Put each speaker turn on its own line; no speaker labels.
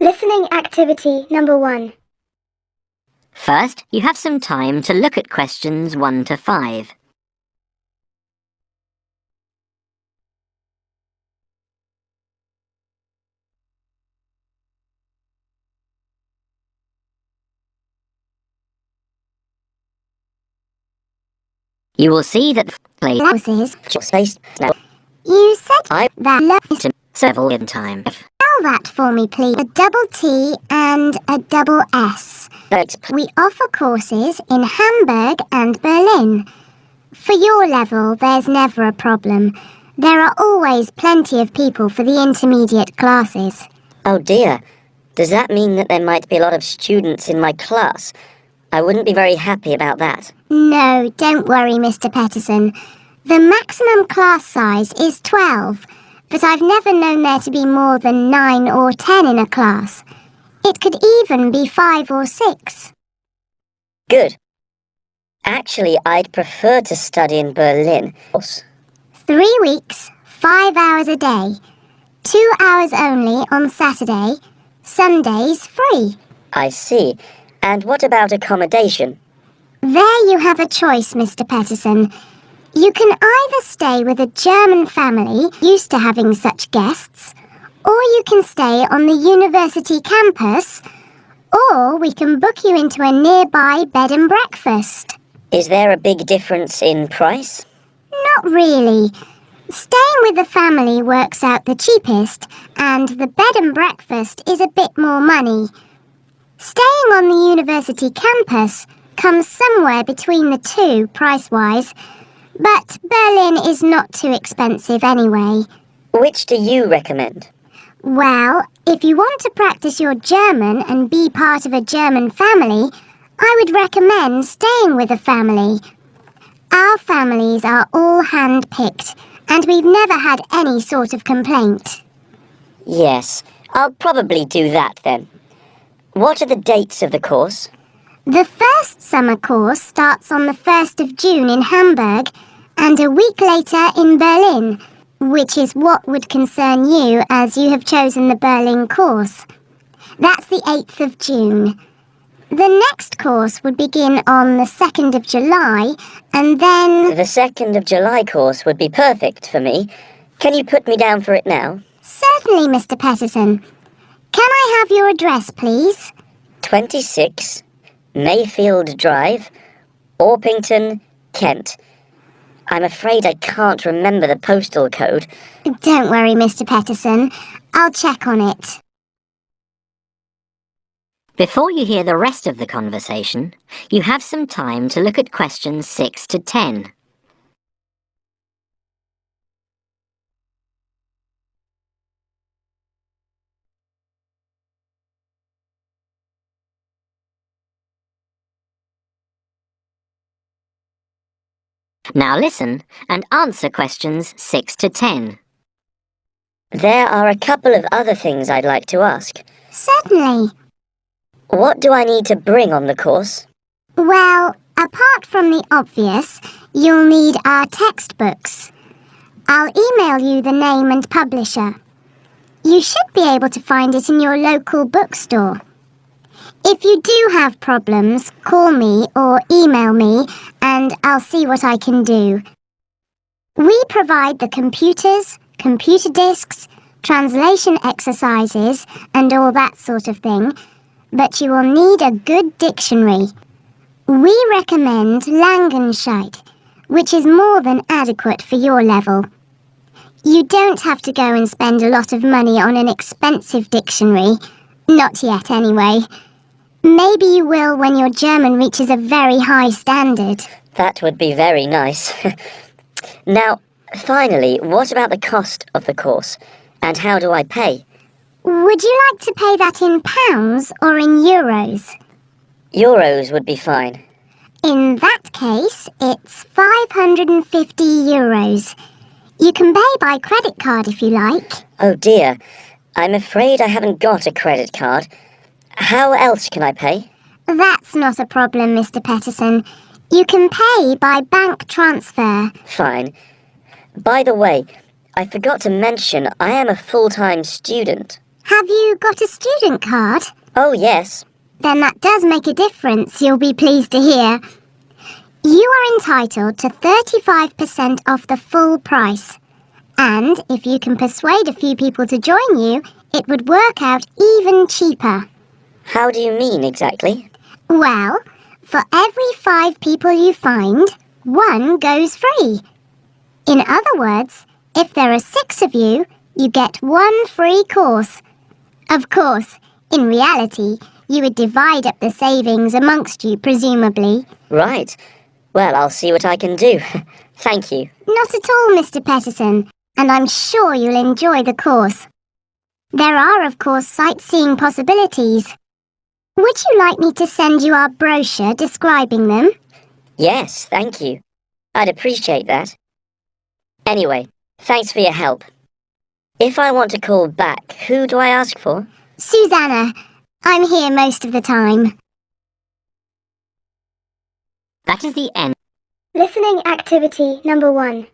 Listening activity number 1.
First, you have some time to look at questions 1 to 5. You will see that the
Classes.
space now.
You said
I
that
to several in time.
Spell that for me, please. A double T and a double S.
Thanks.
We offer courses in Hamburg and Berlin. For your level, there's never a problem. There are always plenty of people for the intermediate classes.
Oh dear. Does that mean that there might be a lot of students in my class? I wouldn't be very happy about that.
No, don't worry, Mr. Pettersson. The maximum class size is 12, but I've never known there to be more than 9 or 10 in a class. It could even be 5 or 6.
Good. Actually, I'd prefer to study in Berlin.
3 weeks, 5 hours a day. 2 hours only on Saturday. Sundays free.
I see. And what about accommodation?
There you have a choice, Mr. Pettersson. You can either stay with a German family used to having such guests, or you can stay on the university campus, or we can book you into a nearby bed and breakfast.
Is there a big difference in price?
Not really. Staying with the family works out the cheapest, and the bed and breakfast is a bit more money. Staying on the university campus comes somewhere between the two price-wise, but Berlin is not too expensive anyway.
Which do you recommend?
Well, if you want to practice your German and be part of a German family, I would recommend staying with a family. Our families are all hand-picked, and we've never had any sort of complaint.
Yes, I'll probably do that then. What are the dates of the course?
The first summer course starts on the 1st of June in Hamburg and a week later in Berlin, which is what would concern you as you have chosen the Berlin course. That's the 8th of June. The next course would begin on the 2nd of July and then...
The 2nd of July course would be perfect for me. Can you put me down for it now?
Certainly, Mr. Pettersson. Can I have your address, please?
26 Mayfield Drive, Orpington, Kent. I'm afraid I can't remember the postal code.
Don't worry, Mr. Pettersson. I'll check on it.
Before you hear the rest of the conversation, you have some time to look at questions 6 to 10. Now listen and answer questions 6 to 10. There are a couple of other things I'd like to ask.
Certainly.
What do I need to bring on the course?
Well, apart from the obvious, you'll need our textbooks. I'll email you the name and publisher. You should be able to find it in your local bookstore. If you do have problems, call me or email me and I'll see what I can do. We provide the computers, computer disks, translation exercises and all that sort of thing, but you will need a good dictionary. We recommend Langenscheidt, which is more than adequate for your level. You don't have to go and spend a lot of money on an expensive dictionary. Not yet, anyway. Maybe you will when your German reaches a very high standard.
That would be very nice. Now, finally, what about the cost of the course? And how do I pay?
Would you like to pay that in pounds or in euros?
Euros would be fine.
In that case, it's 550 euros. You can pay by credit card if you like.
Oh dear, I'm afraid I haven't got a credit card. How else can I pay?
That's not a problem, Mr. Pettersson. You can pay by bank transfer.
Fine. By the way, I forgot to mention I am a full-time student.
Have you got a student card?
Oh, yes.
Then that does make a difference, you'll be pleased to hear. You are entitled to 35% off the full price. And if you can persuade a few people to join you, it would work out even cheaper.
How do you mean exactly?
Well, for every 5 people you find, 1 goes free. In other words, if there are 6 of you, you get 1 free course. Of course, in reality, you would divide up the savings amongst you, presumably.
Right. Well, I'll see what I can do. Thank you.
Not at all, Mr. Pettersson, and I'm sure you'll enjoy the course. There are, of course, sightseeing possibilities. Would you like me to send you our brochure describing them?
Yes, thank you. I'd appreciate that. Anyway, thanks for your help. If I want to call back, who do I ask for?
Susanna. I'm here most of the time.
That is the end.
Listening activity number 1.